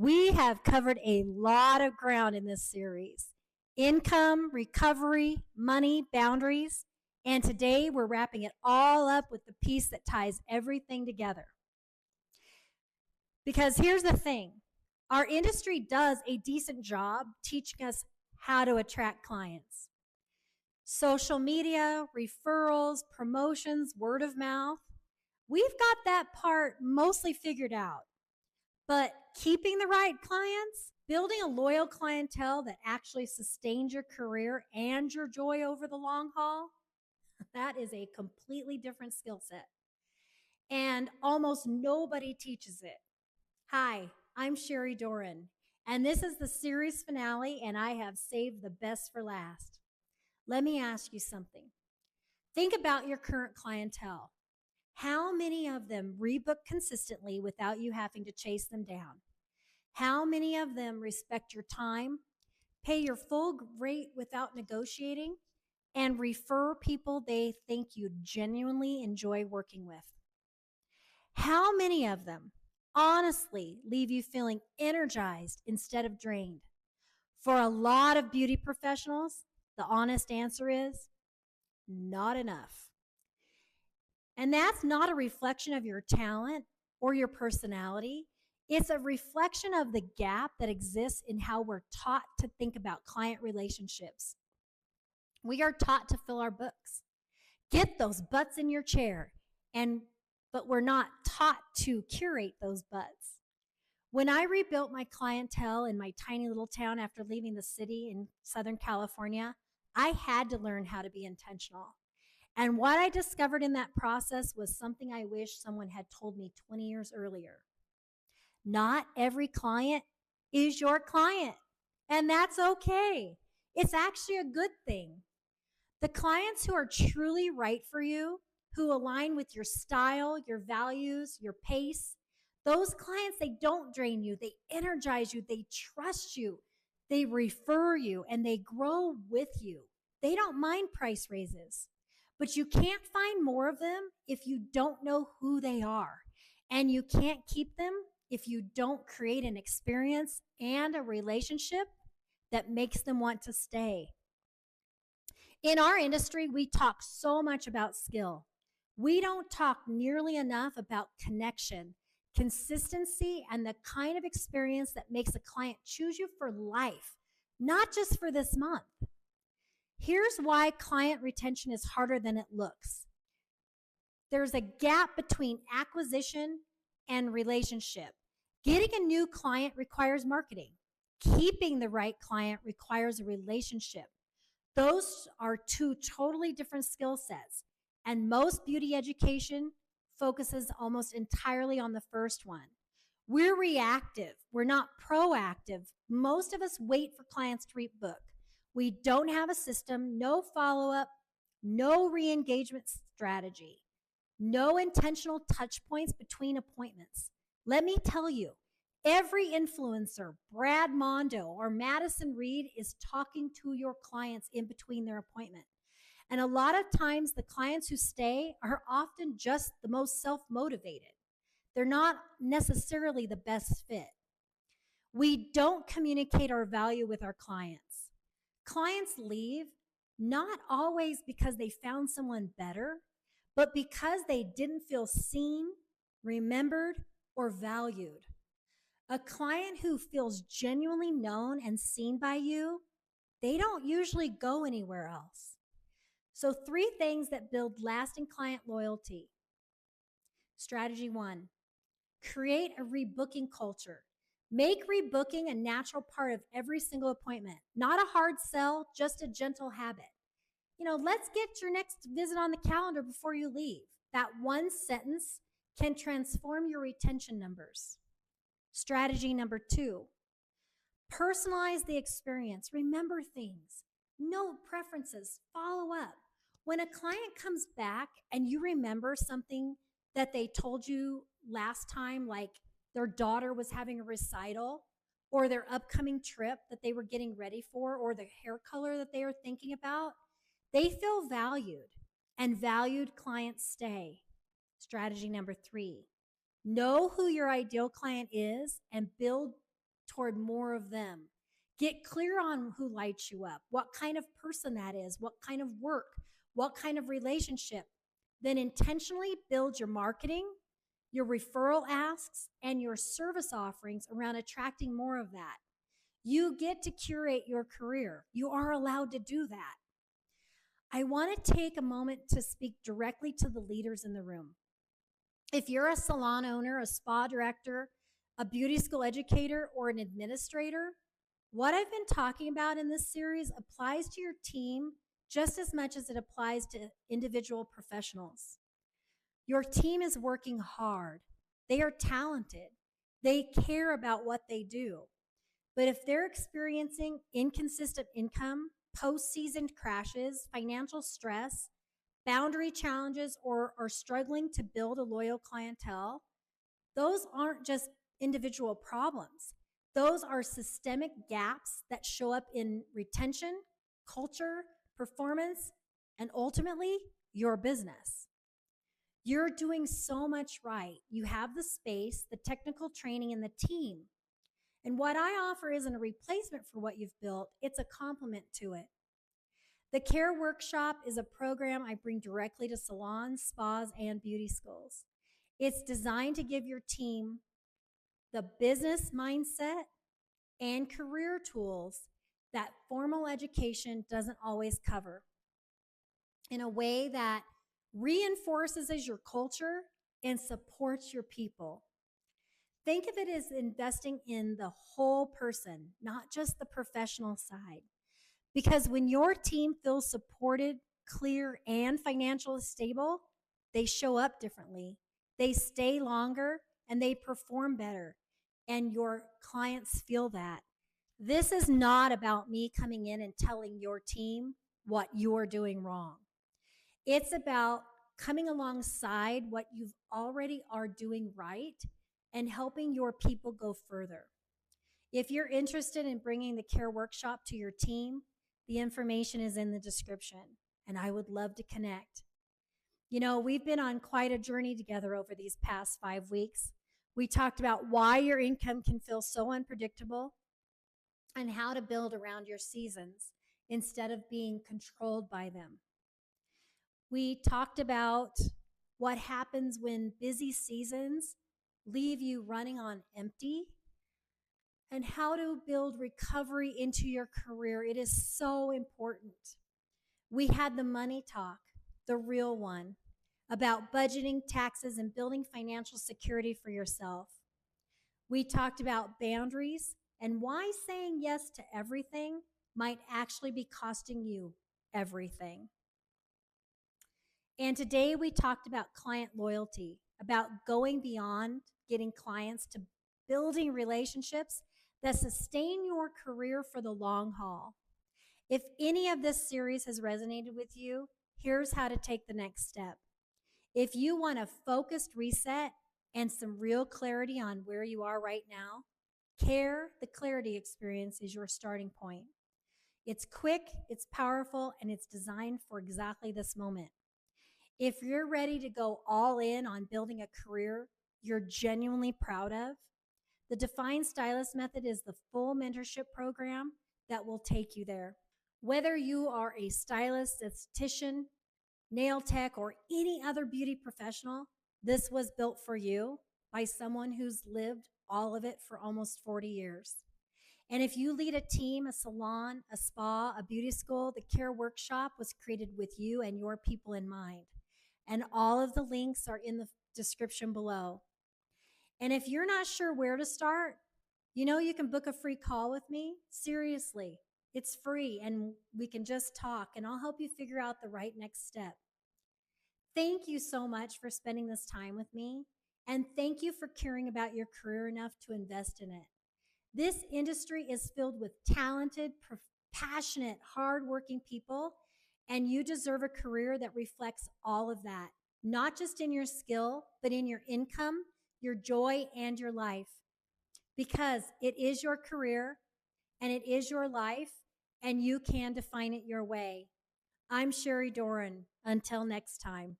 We have covered a lot of ground in this series: income, recovery, money, boundaries. And today we're wrapping it all up with the piece that ties everything together. Because here's the thing, our industry does a decent job teaching us how to attract clients. Social media, referrals, promotions, word of mouth. We've got that part mostly figured out. But keeping the right clients, building a loyal clientele that actually sustains your career and your joy over the long haul, that is a completely different skill set. And almost nobody teaches it. Hi, I'm Sherry Doran, and this is the series finale, and I have saved the best for last. Let me ask you something. Think about your current clientele. How many of them rebook consistently without you having to chase them down? How many of them respect your time, pay your full rate without negotiating, and refer people they think you genuinely enjoy working with? How many of them honestly leave you feeling energized instead of drained? For a lot of beauty professionals, the honest answer is not enough. And that's not a reflection of your talent or your personality. It's a reflection of the gap that exists in how we're taught to think about client relationships. We are taught to fill our books, get those butts in your chair, but we're not taught to curate those butts. When I rebuilt my clientele in my tiny little town after leaving the city in Southern California, I had to learn how to be intentional. And what I discovered in that process was something I wish someone had told me 20 years earlier. Not every client is your client, and that's okay. It's actually a good thing. The clients who are truly right for you, who align with your style, your values, your pace, those clients, they don't drain you, they energize you, they trust you, they refer you, and they grow with you. They don't mind price raises. But you can't find more of them if you don't know who they are. And you can't keep them if you don't create an experience and a relationship that makes them want to stay. In our industry, we talk so much about skill. We don't talk nearly enough about connection, consistency, and the kind of experience that makes a client choose you for life, not just for this month. Here's why client retention is harder than it looks. There's a gap between acquisition and relationship. Getting a new client requires marketing. Keeping the right client requires a relationship. Those are two totally different skill sets, and most beauty education focuses almost entirely on the first one. We're reactive. We're not proactive. Most of us wait for clients to rebook. We don't have a system, no follow-up, no re-engagement strategy, no intentional touch points between appointments. Let me tell you, every influencer, Brad Mondo or Madison Reed, is talking to your clients in between their appointment. And a lot of times the clients who stay are often just the most self-motivated. They're not necessarily the best fit. We don't communicate our value with our clients. Clients leave not always because they found someone better, but because they didn't feel seen, remembered, or valued. A client who feels genuinely known and seen by you, they don't usually go anywhere else. So 3 things that build lasting client loyalty. Strategy 1, create a rebooking culture. Make rebooking a natural part of every single appointment, not a hard sell, just a gentle habit. Let's get your next visit on the calendar before you leave. That one sentence can transform your retention numbers. Strategy number 2, personalize the experience. Remember things. Note preferences. Follow up. When a client comes back and you remember something that they told you last time, like their daughter was having a recital, or their upcoming trip that they were getting ready for, or the hair color that they were thinking about, they feel valued, and valued clients stay. Strategy number 3, know who your ideal client is and build toward more of them. Get clear on who lights you up, what kind of person that is, what kind of work, what kind of relationship. Then intentionally build your marketing, your referral asks, and your service offerings around attracting more of that. You get to curate your career. You are allowed to do that. I want to take a moment to speak directly to the leaders in the room. If you're a salon owner, a spa director, a beauty school educator, or an administrator, what I've been talking about in this series applies to your team just as much as it applies to individual professionals. Your team is working hard. They are talented. They care about what they do. But if they're experiencing inconsistent income, post-season crashes, financial stress, boundary challenges, or are struggling to build a loyal clientele, those aren't just individual problems. Those are systemic gaps that show up in retention, culture, performance, and ultimately your business. You're doing so much right. You have the space, the technical training, and the team. And what I offer isn't a replacement for what you've built, it's a complement to it. The Care Workshop is a program I bring directly to salons, spas, and beauty schools. It's designed to give your team the business mindset and career tools that formal education doesn't always cover, in a way that reinforces your culture and supports your people. Think of it as investing in the whole person, not just the professional side. Because when your team feels supported, clear, and financially stable, they show up differently. They stay longer and they perform better. And your clients feel that. This is not about me coming in and telling your team what you're doing wrong. It's about coming alongside what you already are doing right and helping your people go further. If you're interested in bringing the Care Workshop to your team, the information is in the description, and I would love to connect. You know, we've been on quite a journey together over these past 5 weeks. We talked about why your income can feel so unpredictable and how to build around your seasons instead of being controlled by them. We talked about what happens when busy seasons leave you running on empty and how to build recovery into your career. It is so important. We had the money talk, the real one, about budgeting, taxes, and building financial security for yourself. We talked about boundaries and why saying yes to everything might actually be costing you everything. And today we talked about client loyalty, about going beyond getting clients to building relationships that sustain your career for the long haul. If any of this series has resonated with you, here's how to take the next step. If you want a focused reset and some real clarity on where you are right now, Care, the Clarity Experience, is your starting point. It's quick, it's powerful, and it's designed for exactly this moment. If you're ready to go all in on building a career you're genuinely proud of, the Defined Stylist Method is the full mentorship program that will take you there. Whether you are a stylist, esthetician, nail tech, or any other beauty professional, this was built for you by someone who's lived all of it for almost 40 years. And if you lead a team, a salon, a spa, a beauty school, the Care Workshop was created with you and your people in mind. And all of the links are in the description below. And if you're not sure where to start, you know you can book a free call with me. Seriously, it's free and we can just talk and I'll help you figure out the right next step. Thank you so much for spending this time with me, and thank you for caring about your career enough to invest in it. This industry is filled with talented, passionate, hardworking people, and you deserve a career that reflects all of that, not just in your skill, but in your income, your joy, and your life. Because it is your career, and it is your life, and you can define it your way. I'm Sherry Doran. Until next time.